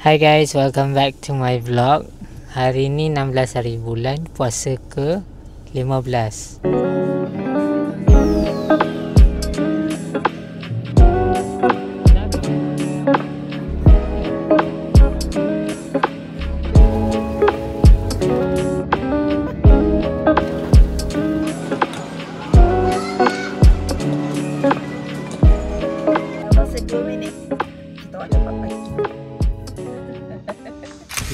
Hi guys, welcome back to my vlog. Hari ni 16 hari bulan, puasa ke 15.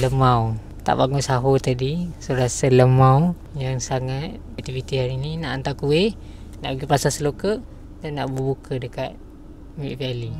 Lemau. Tak bangun sahur tadi, so rasa lemau yang sangat. Aktiviti hari ni nak hantar kuih, nak pergi pasar Seloka dan nak berbuka dekat Mid Valley.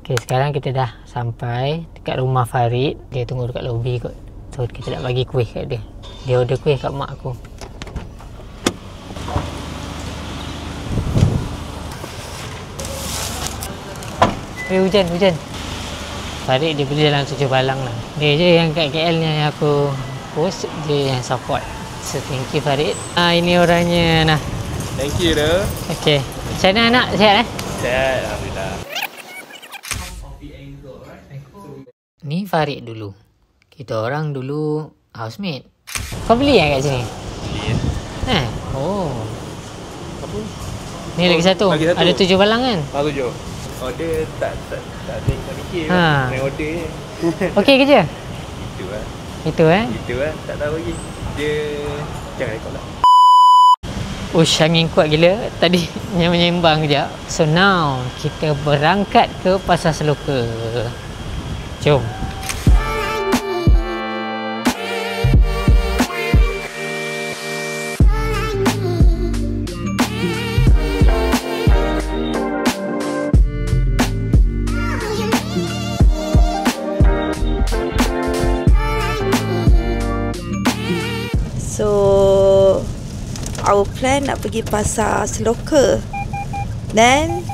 Okay, sekarang kita dah sampai dekat rumah Farid. Dia tunggu dekat lobi kot. So kita nak bagi kuih kat dia. Dia order kuih kat mak aku. Hujan. Farid dia beli dalam 7 balang lah. Dia je yang kat KL ni yang aku post, dia yang support. So thank you Farid. Ini orangnya nah. Thank you dah. Okay. Macam mana anak? Sihat Sihat, alhamdulillah. Ni Farid dulu. Kita orang dulu housemate. Kau beli kat sini? Beli ya. Oh. Apa? Ni lagi satu. Ada 7 balang kan? 7. Order tak mikir. Main order je. Okey ke je? Itu lah. Itu Tak tahu lagi. Dia jangan rekod lah. Ush, angin kuat gila. Tadi menyembang kejap. So now kita berangkat ke pasar Seloka. Jom. So our plan nak pergi pasar Seloka. Then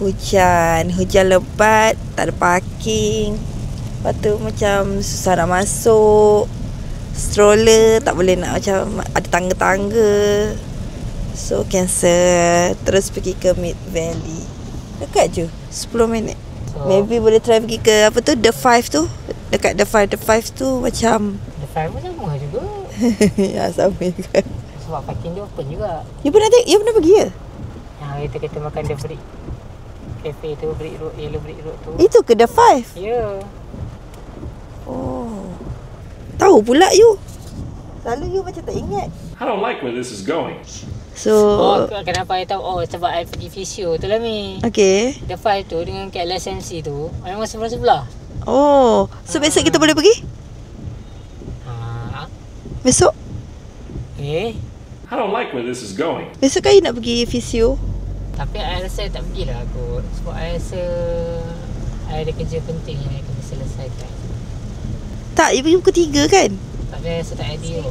hujan lebat, tak ada parking. Lepas tu macam susah nak masuk. Stroller tak boleh nak, macam ada tangga-tangga. So cancel. Terus pergi ke Mid Valley. Dekat je 10 minit. Maybe boleh try pergi ke apa tu, The Five tu. Dekat The Five tu macam The Five pun sama juga. ya sama juga. Sebab parking dia open juga. You pernah pergi ke? Kita kata makan The Brick Cafe tu, Brick Road, Yellow Brick Road tu. Itu ke The Five? Ya. Oh. Tahu pula you. Selalu you macam tak ingat. I don't like where this is going. So Kenapa I tahu? Oh, sebab I pergi fisio tu lah Mi. okay. The Five tu dengan KLSMC tu memang sebelah-sebelah. Oh, so besok kita boleh pergi? Besok? I don't like where this is going. Besok kan you nak pergi fisio? Tapi I rasa tak pergilah aku. Sebab I rasa I ada kerja penting yang I kena selesaikan. Tak, you pergi pukul 3 kan? Tapi I rasa tak ideal.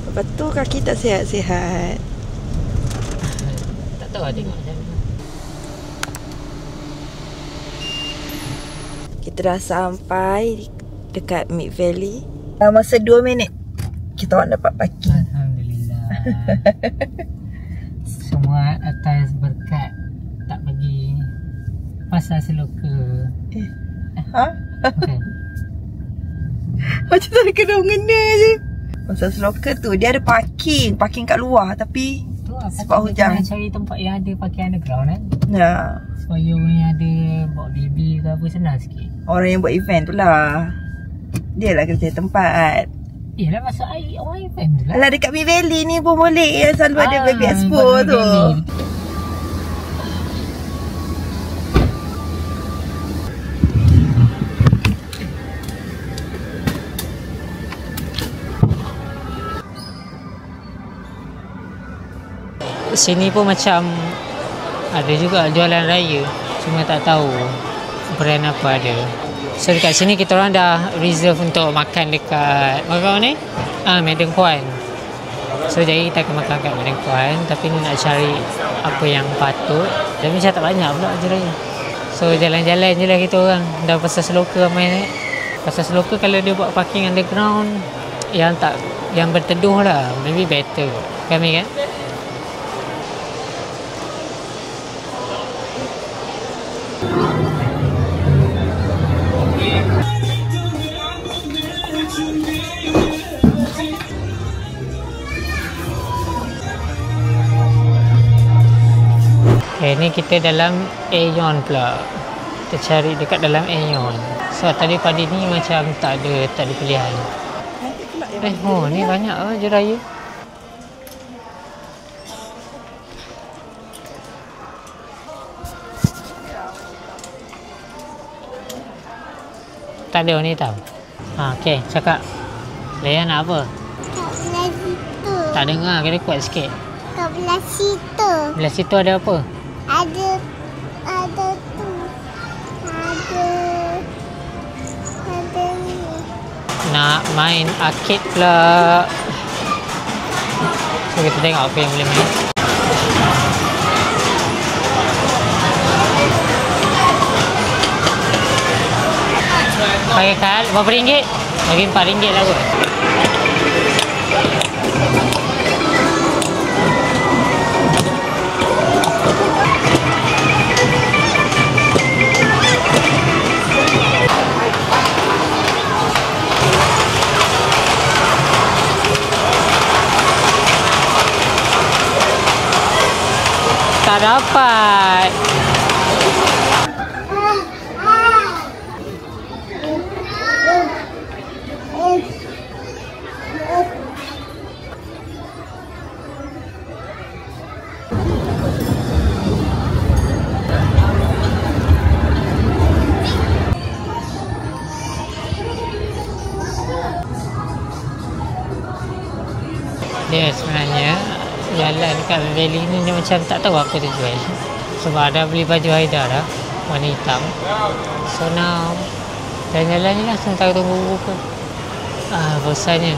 Lepas tu kaki tak sihat-sihat. Tak tahu lah tengok macam mana. Kita dah sampai dekat Mid Valley. Dalam masa 2 minit kita orang dapat parking. Alhamdulillah. Semua atas berkat tak pergi pasar Seloka. Ha? Okay. Macam tak kena mengena je. Pasar Seloka tu dia ada parking kat luar, tapi Tu sebab hujan. Cari tempat yang ada parking underground kan. Ya. Supaya orang yang ada bawa baby ke apa senang sikit. Orang yang buat event tu lah. Dia lah kena cari tempat. Yelah masuk air orang event tu lah. Alah dekat Mid Valley ni pun boleh. Yang selalu ada baby expo tu. Sini pun macam ada juga jualan raya. Cuma tak tahu brand apa ada. So dekat sini kita orang dah reserve untuk makan dekat mana ni? Madam Kwan. So jadi kita akan makan kat Madangkuan, tapi ni nak cari apa yang patut. Dan macam tak banyak pula je raya. So jalan-jalan je lah kita orang. Dah pasal Seloka ramai naik. Pasal Seloka kalau dia buat parking underground yang berteduh lah, maybe better. Kami kan? Okay, ni kita dalam Aeon pula. Kita cari dekat dalam Aeon. So tadi pagi ni macam tak ada pilihan. Ni banyak je raya. Tak ada ni tahu. Okey, cakap. Leah nak apa? Kat belah situ. Tak dengar, kena kuat sikit. Kat belah situ. Belah situ ada apa? Ada tu. Ada ni. Nak main arcade pula. So kita tengok apa yang boleh main. Pakai kad berapa ringgit? Bagi RM4 lah kot. Tak dapat. Dia sebenarnya jalan dekat Valley ni dia macam tak tahu apa tujuan. Sebab dah beli baju Haida dah, warna hitam. So now jalan-jalan ni lah sementara tunggu buka. Bosannya.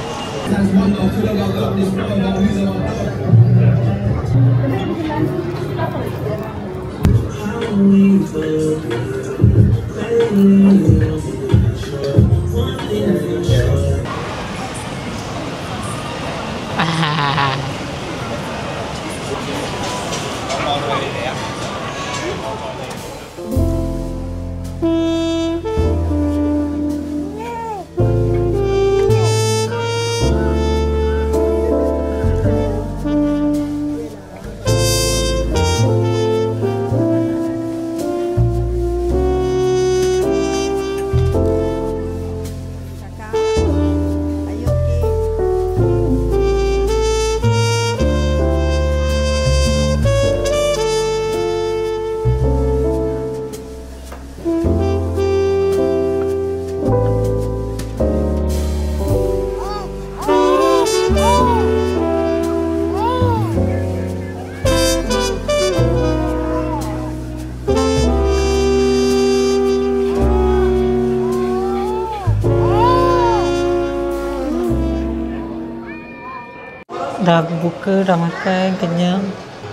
Dah buka, dah makan, kenyang.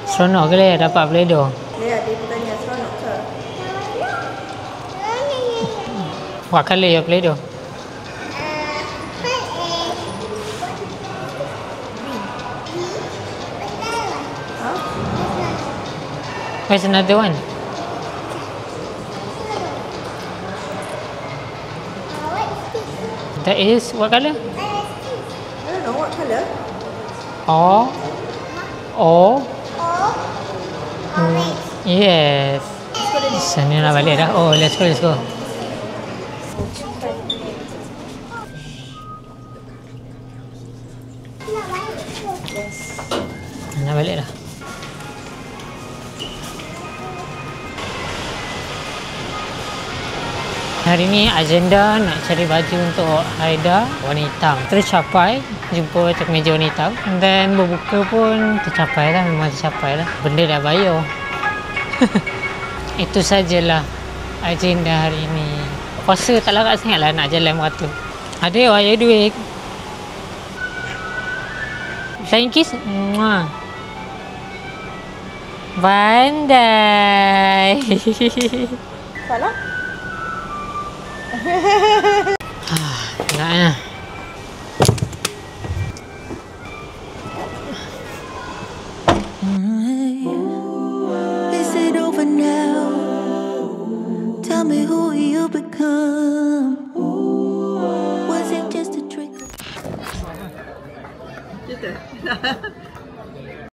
Seronok ke Lea dapat peledo? Lea, dia bertanya seronok ke? What colour your peledo? Where's another one? That is what colour? I don't know what colour. Yes. Sana nak balik dah. Oh, let's go. Nak balik dah. Hari ni agenda nak cari baju untuk Haida warna hitam. Tercapai, jumpa cak meja warna hitam. Dan berbuka pun tercapai lah, memang tercapai lah. Benda dah bayar. Itu sajalah agenda hari ni. Puasa tak larat sangat lah nak jalan beratur. Ada duit. Flying kiss. Mwah. Pandai. Salah? Nak. Is it over now? Tell me who you become. Was it just a trick? Gitu.